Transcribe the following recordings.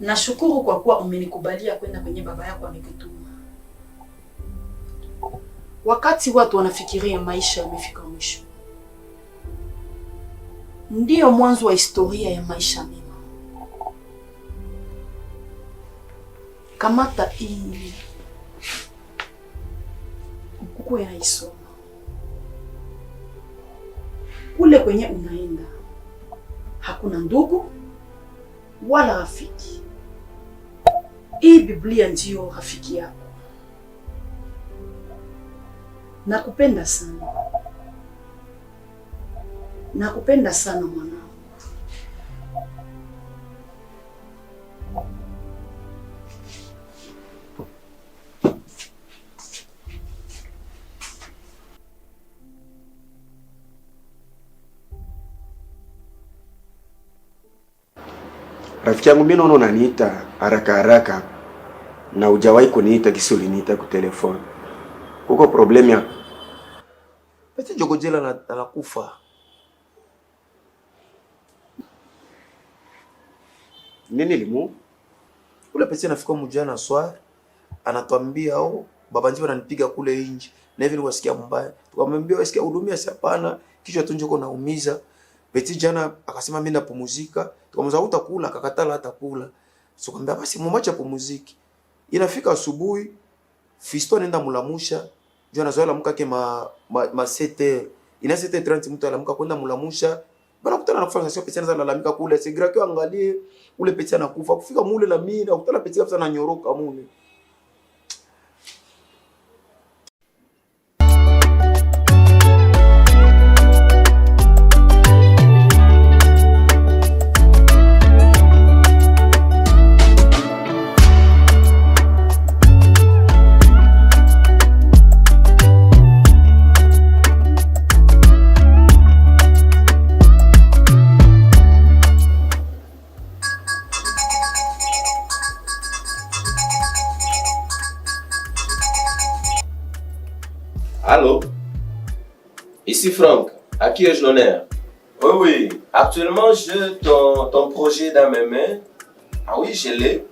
Nashukuru kwa kuwa umenikubalia kwenda kwenye baba yako amekutuma. Wakati watu wanafikiria maisha yamefika mwisho, ndiyo mwanzo wa historia ya maisha mema. Kamata hii ukuwe naisoma. Kule kwenye unaenda hakuna ndugu wala rafiki. Hii Biblia ndiyo rafiki yako. Nakupenda sana. Nakupenda sana mwanangu. Rafiki yangu, mimi naona unaniita haraka haraka na hujawahi kuniita kisi uliniita kwa telefoni. Kuko problem ya Pete Jogojela anakufa. Nini limu? Ule pete anafika mjana swari, anatuambia baba njiwa ananipiga kule nje. Na hivi niwasikia mbaya. Tukamwambia wasikia hudumia si hapana, kichwa tu njoko naumiza. Pete jana akasema mimi napumzika. Tukamwambia utakula, akakatala hata kula. So kwambia basi mwacha pumziki. Inafika asubuhi, Fisto anaenda mulamusha. Jua anazoea lamuka ke ma 7h. Ina 7h30 mtu alamuka kwenda mulamusha. Bana kutana na kufanya sio pete anaanza lalamika kule. Sigira kio angalie ule pete anakufa. Kufika mule na mimi na kutana pete kabisa na nyoroka mule. Allô? Ici Franck, à qui ai-je l'honneur? Oui, oui, actuellement j'ai ton projet dans mes mains. Ah oui, je l'ai.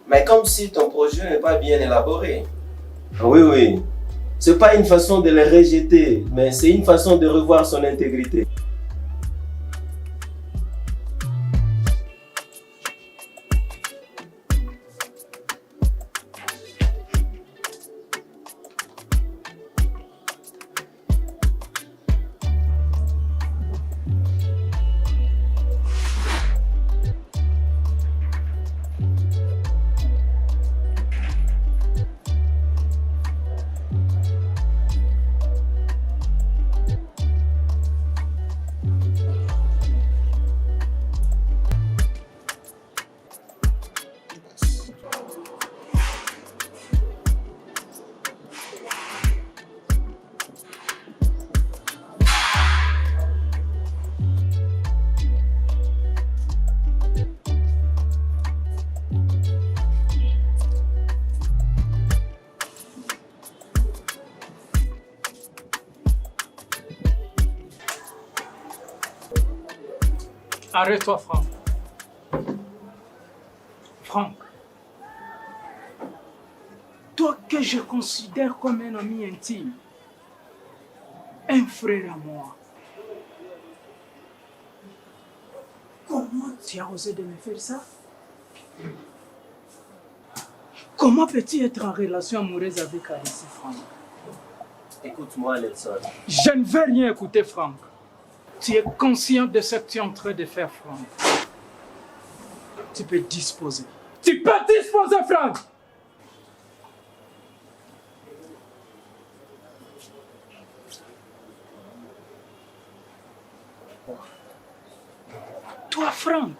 Mais comme si ton projet n'est pas bien élaboré. Oui, oui. C'est pas une façon de le rejeter, mais c'est une façon de revoir son intégrité. Arrête-toi, Franck. Franck. Toi que je considère comme un ami intime, un frère à moi, comment tu as osé de me faire ça? Comment peux-tu être en relation amoureuse avec Alice, Franck? Écoute-moi, Nelson. Je ne veux rien écouter, Franck. Tu es conscient de ce que tu es en train de faire, Franck. Tu peux disposer. Tu peux disposer, Franck! Toi, Franck.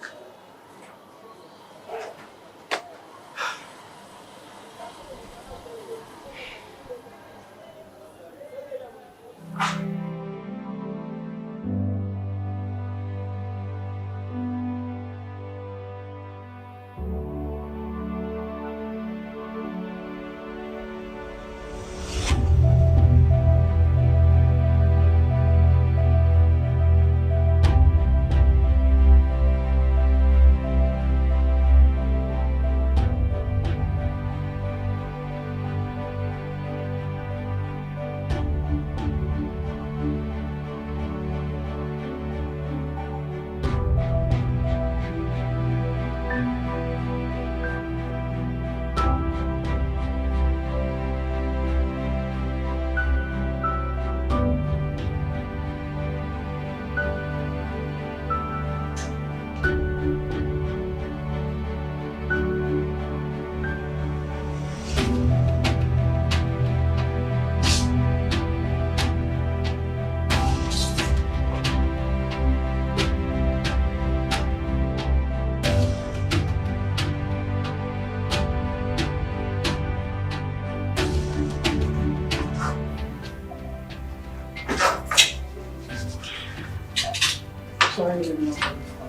Soyez les bienvenus.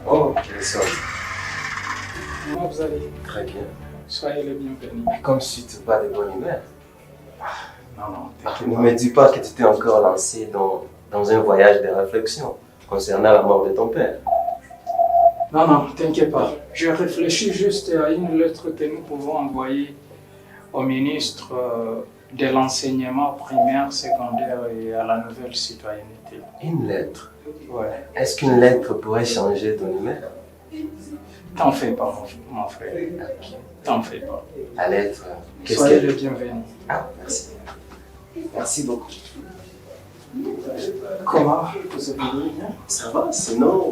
Oh, quelle somme. Comment vous allez? Très bien. Soyez les bienvenus. Mais comme si tu n'es pas de bonne humeur. Non, Ne me dis pas que tu t'es encore lancé dans un voyage de réflexion concernant la mort de ton père. Non, t'inquiète pas. Je réfléchis juste à une lettre que nous pouvons envoyer au ministre de l'enseignement primaire, secondaire et à la nouvelle citoyenneté. Une lettre? Ouais. Est-ce qu'une lettre pourrait changer ton humeur? T'en fais pas, mon frère. T'en fais pas. La lettre, qu'est-ce Soyez qu'elle... les bienvenus. Ah, merci. Merci beaucoup. Comment vous avez dit, hein? Ça va, sinon,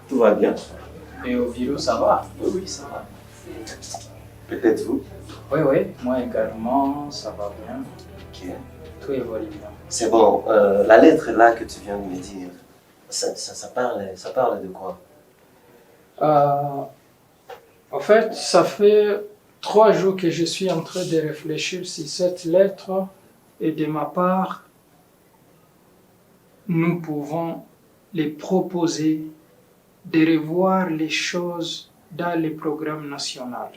tout va bien. Et au virus, ça va? Oui, ça va. Peut-être vous? Oui, moi également, ça va bien. Ok. Tout évolue bien. C'est bon, la lettre là que tu viens de me dire, ça parle de quoi? En fait, ça fait 3 jours que je suis en train de réfléchir si cette lettre est de ma part. Nous pouvons les proposer de revoir les choses dans le programme national.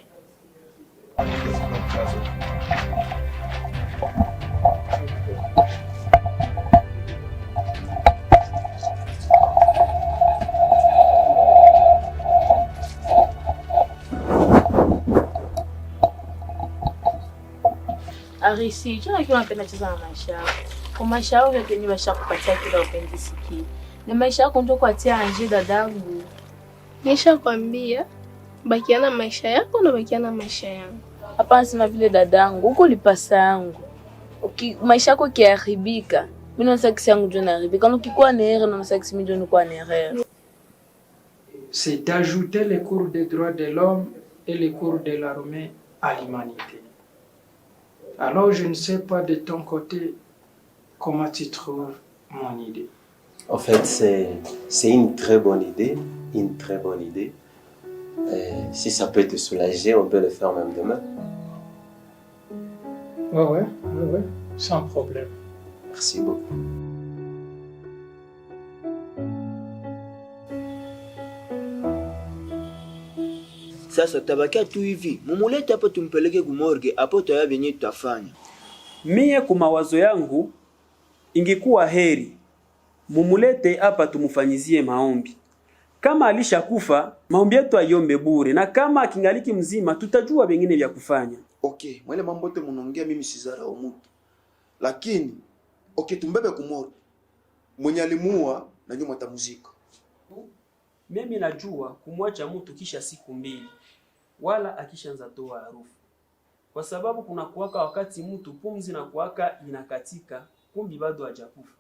Arisi, jua kiwa napenda cheza na maisha yako. Kwa maisha yako yote ni maisha kupatia kila upendi siki. Ni maisha yako ndio kuatia anje dadangu. Nisha kwambia bakiana maisha yako na bakiana maisha yangu. Hapana sema vile dadangu, huko lipasa yangu. Maisha yako kiharibika. Mimi naona kisi yangu ndio naharibika. Kama ukikuwa na erreur na kisi mimi ndio nikuwa na erreur. C'est d'ajouter les cours des droits de l'homme et les cours de l'armée à l'humanité. Alors, je ne sais pas de ton côté comment tu trouves mon idée. En fait, c'est une très bonne idée. Une très bonne idée. Si ça peut te soulager, on peut le faire même demain. Ouais, sans problème. Merci beaucoup. Sasa tabakia tu hivi, mumulete hapa tumpeleke kumorge, hapo tayari venye tutafanya. Mie kwa mawazo yangu ingekuwa heri mumulete hapa tumufanyizie maombi. Kama alishakufa, maombi yetu aiombe bure, na kama akingaliki mzima tutajua vingine vya kufanya. Okay, mwele mambo yote mnaongea mimi sizarau mtu. Lakini tumbebe kumorge. Mwenye alimuua na nyuma tamuzika. Mimi najua kumwacha mtu kisha siku 2 wala akishaanza toa harufu. Kwa sababu kuna kuwaka wakati mtu pumzi na kuwaka inakatika, kumbi bado hajakufa.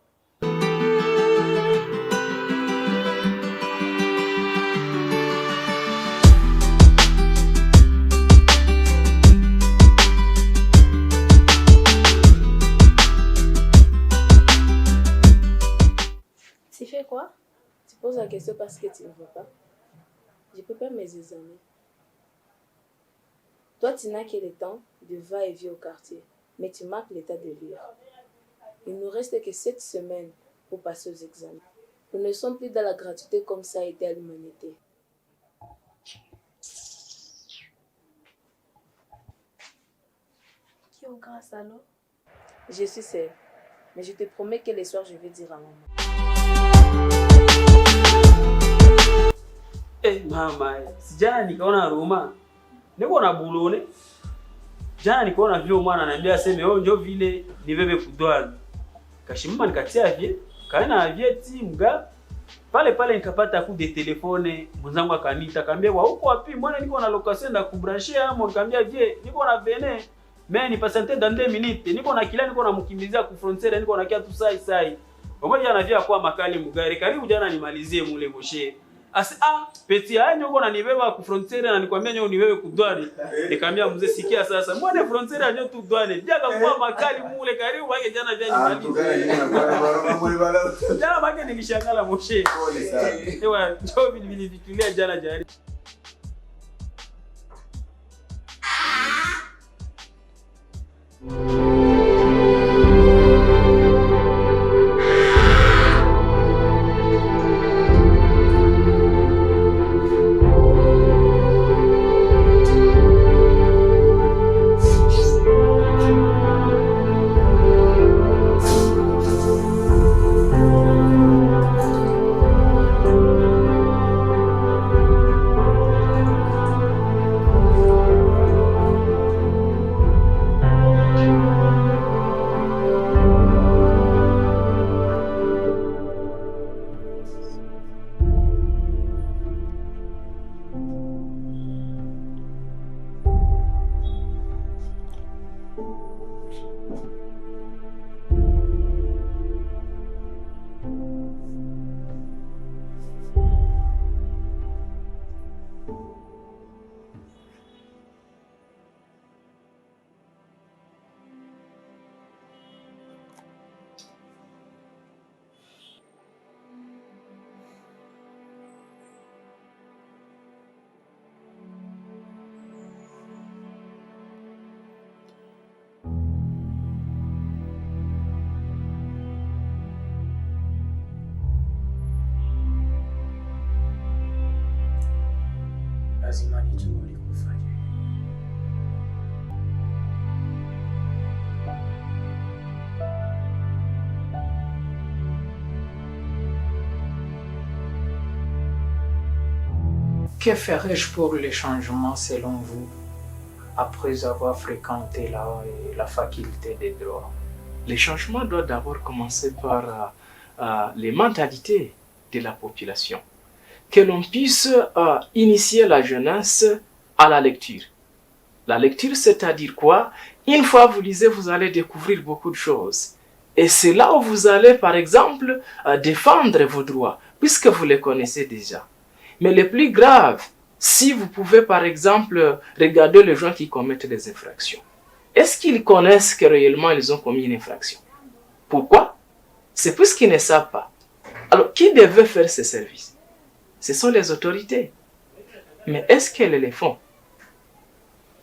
Tu fais quoi? Tu poses la question parce que tu ne veux pas. Je peux pas m'examiner. Toi, tu n'as que le temps de va-et-vient au quartier, mais tu marques l'état de lire. Il ne nous reste que 7 semaines pour passer aux examens. Nous ne sommes plus dans la gratuité comme ça a été à l'humanité. Qui est au grand salon? Je suis seule, mais je te promets que le soir, je vais dire à maman. Mama, sijana nikaona Roma. Niko na bulone. Jana nikaona vile mwana ananiambia aseme njoo vile nibebe kudwani. Kashimama nikatia vie, kaena avieti mga. Pale nikapata coup de telefone, mwanangu akanita, akambia wa huko wapi? Mbona niko na location na kubrancher hapo? Nikamwambia vie, niko na vene. Mais ni pasante dans 2 minutes. Niko na kila niko na mkimbizia ku frontiere, niko na kia tu sai. Pamoja na via kwa makali mugari. Karibu jana nimalizie mule moshe. Peti yanyo uko nanibeba ku frontiere na nikwambia nyo unibebe kudwani. Nikamwambia mzee sikia sasa. Mbona frontiere yanyo tu dwani? Jaga kwa makali mule karibu wake jana vya nimalizie. Jana wake nikishangala moshe. Ewa njoo vilivitulia jana jari. lazima nijue ulikufanya. Que ferais-je pour les changements selon vous après avoir fréquenté la faculté des droits? Les changements doivent d'abord commencer par les mentalités de la population. Que l'on puisse initier la jeunesse à la lecture. La lecture, c'est-à-dire quoi? Une fois vous lisez, vous allez découvrir beaucoup de choses. Et c'est là où vous allez, par exemple, défendre vos droits, puisque vous les connaissez déjà. Mais le plus grave, si vous pouvez, par exemple, regarder les gens qui commettent des infractions. Est-ce qu'ils connaissent que réellement ils ont commis une infraction? Pourquoi? C'est puisqu'ils ne savent pas. Alors, qui devait faire ce service? Ce sont les autorités. Mais est-ce qu'elles les font?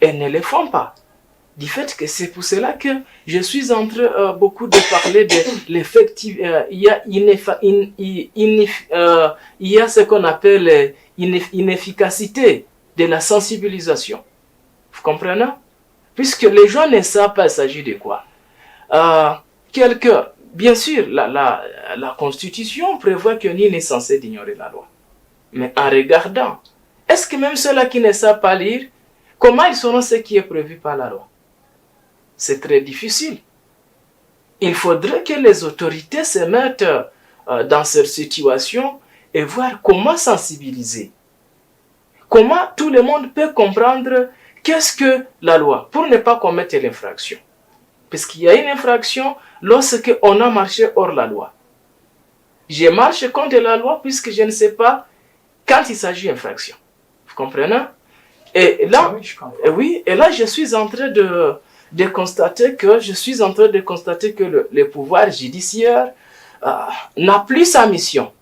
Elles ne les font pas. Du fait que c'est pour cela que je suis en train beaucoup de parler de l'effectif. Il y a ce qu'on appelle inefficacité de la sensibilisation. Vous comprenez? Puisque les gens ne savent pas, il s'agit de quoi. Bien sûr, la Constitution prévoit que nul n'est censé ignorer la loi. Mais en regardant, est-ce que même ceux-là qui ne savent pas lire, comment ils sauront ce qui est prévu par la loi? C'est très difficile. Il faudrait que les autorités se mettent dans cette situation et voir comment sensibiliser. Comment tout le monde peut comprendre qu'est-ce que la loi pour ne pas commettre l'infraction. Parce qu'il y a une infraction lorsque on a marché hors la loi. Je marche contre la loi puisque je ne sais pas quand il s'agit d'infraction. Vous comprenez? Et là, oui, et là je suis en train de constater que le pouvoir judiciaire n'a plus sa mission.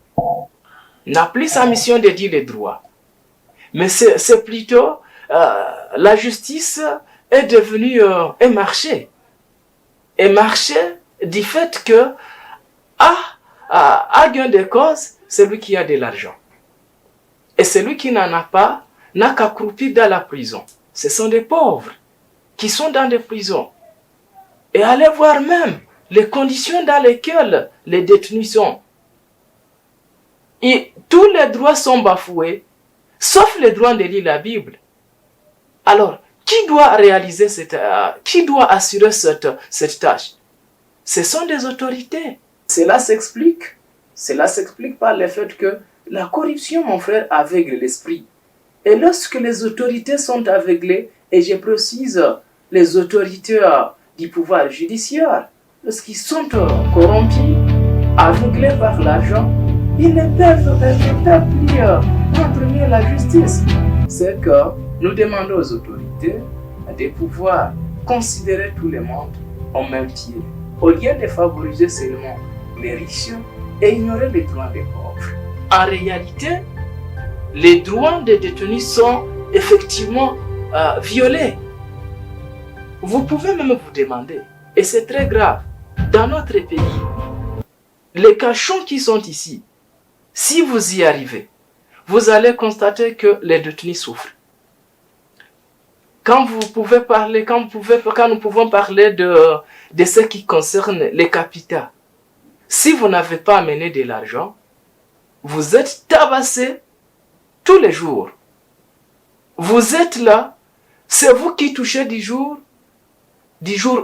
N'a plus sa mission de dire les droits. Mais c'est plutôt la justice est devenue un marché. Un marché du fait que à gain de cause, celui qui a de l'argent. Et celui qui n'en a pas, n'a qu'à croupir dans la prison. Ce sont des pauvres qui sont dans des prisons. Et allez voir même les conditions dans lesquelles les détenus sont. Et tous les droits sont bafoués, sauf le droit de lire la Bible. Alors, qui doit réaliser qui doit assurer cette tâche? Ce sont des autorités. Cela s'explique par le fait que la corruption, mon frère, aveugle l'esprit. Et lorsque les autorités sont aveuglées, et je précise les autorités du pouvoir judiciaire, lorsqu'ils sont corrompus, aveuglés par l'argent, ils ne peuvent plus imprimer la justice. C'est que nous demandons aux autorités de pouvoir considérer tout le monde au même pied, au lieu de favoriser seulement les riches et ignorer les droits des pauvres. En réalité, les droits des détenus sont effectivement violés. Vous pouvez même vous demander, et c'est très grave, dans notre pays, les cachons qui sont ici, si vous y arrivez, vous allez constater que les détenus souffrent. Quand nous pouvons parler de ce qui concerne les capitaux, si vous n'avez pas amené de l'argent, vous êtes tabassé tous les jours. Vous êtes là, c'est vous qui touchez du jour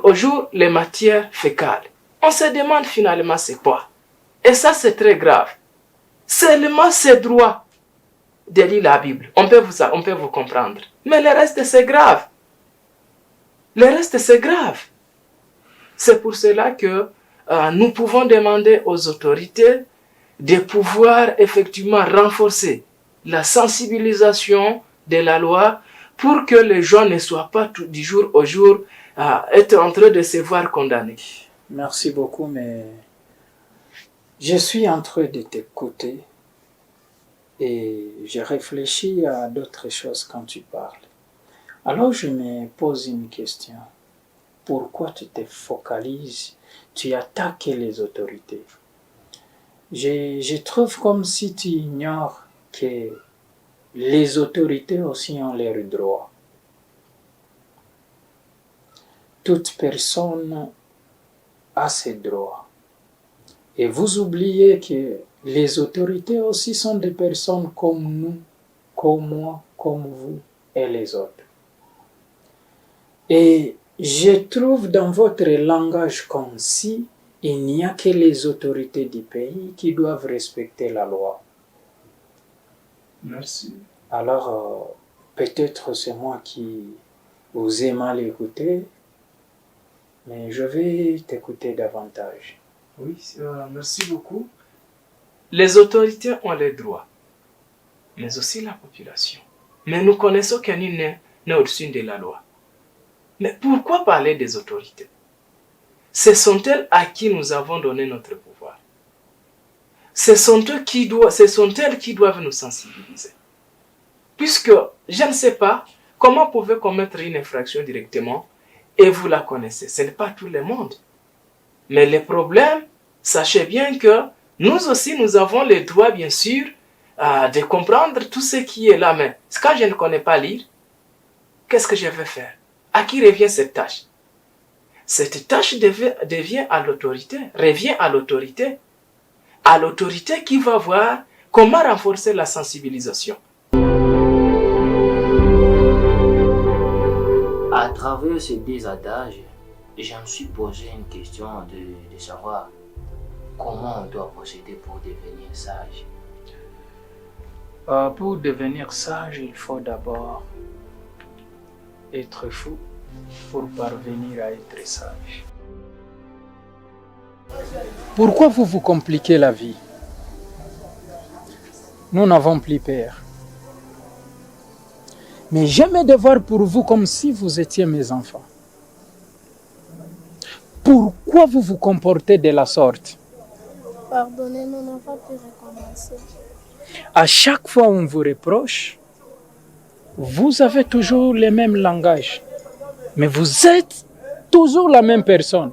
au jour les matières fécales. On se demande finalement c'est quoi. Et ça c'est très grave. Seulement ces droits de lire la Bible, on peut vous comprendre. Mais le reste c'est grave. Le reste c'est grave. C'est pour cela que nous pouvons demander aux autorités de pouvoir effectivement renforcer la sensibilisation de la loi pour que les gens ne soient pas du jour au jour être en train de se voir condamnés. Merci beaucoup, mais je suis en train de t'écouter et je réfléchis à d'autres choses quand tu parles. Alors je me pose une question. Pourquoi tu te focalises, tu attaques les autorités? Je trouve comme si tu ignores que les autorités aussi ont leurs droits. Toute personne a ses droits. Et vous oubliez que les autorités aussi sont des personnes comme nous, comme moi, comme vous et les autres. Et je trouve dans votre langage concis, il n'y a que les autorités du pays qui doivent respecter la loi. Merci. Alors, peut-être c'est moi qui vous ai mal écouté, mais je vais t'écouter davantage. Oui, merci beaucoup. Les autorités ont les droits, mais aussi la population. Mais nous connaissons que nul n'est au-dessus de la loi. Mais pourquoi parler des autorités? Ce sont elles à qui nous avons donné notre pouvoir. Ce sont elles qui doivent nous sensibiliser. Puisque je ne sais pas comment vous pouvez commettre une infraction directement et vous la connaissez. Ce n'est pas tout le monde. Mais le problème, sachez bien que nous aussi, nous avons le droit, bien sûr, de comprendre tout ce qui est là. Mais quand je ne connais pas lire, qu'est-ce que je vais faire? À qui revient cette tâche? Cette tâche revient à l'autorité qui va voir comment renforcer la sensibilisation. À travers ces deux adages, je me suis posé une question de savoir comment on doit procéder pour devenir sage. Pour devenir sage, il faut d'abord être fou pour parvenir à être sage. Pourquoi vous vous compliquez la vie? Nous n'avons plus peur. Mais j'aime devoir pour vous comme si vous étiez mes enfants. Pourquoi vous vous comportez de la sorte? Pardonnez-nous, on n'a pas pu recommencer. À chaque fois on vous reproche, vous avez toujours le même langage. Mais vous êtes toujours la même personne.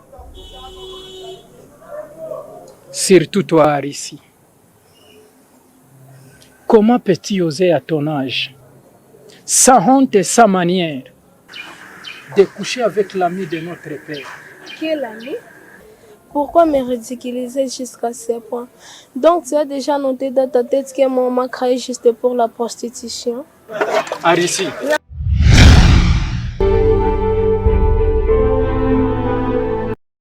Surtout toi, Arissi. Comment peux-tu oser à ton âge, sans honte et sans manière, de coucher avec l'ami de notre père? Quel ami? Pourquoi me ridiculiser jusqu'à ce point? Donc tu as déjà noté dans ta tête que mon maman créé juste pour la prostitution? Arissi. Non,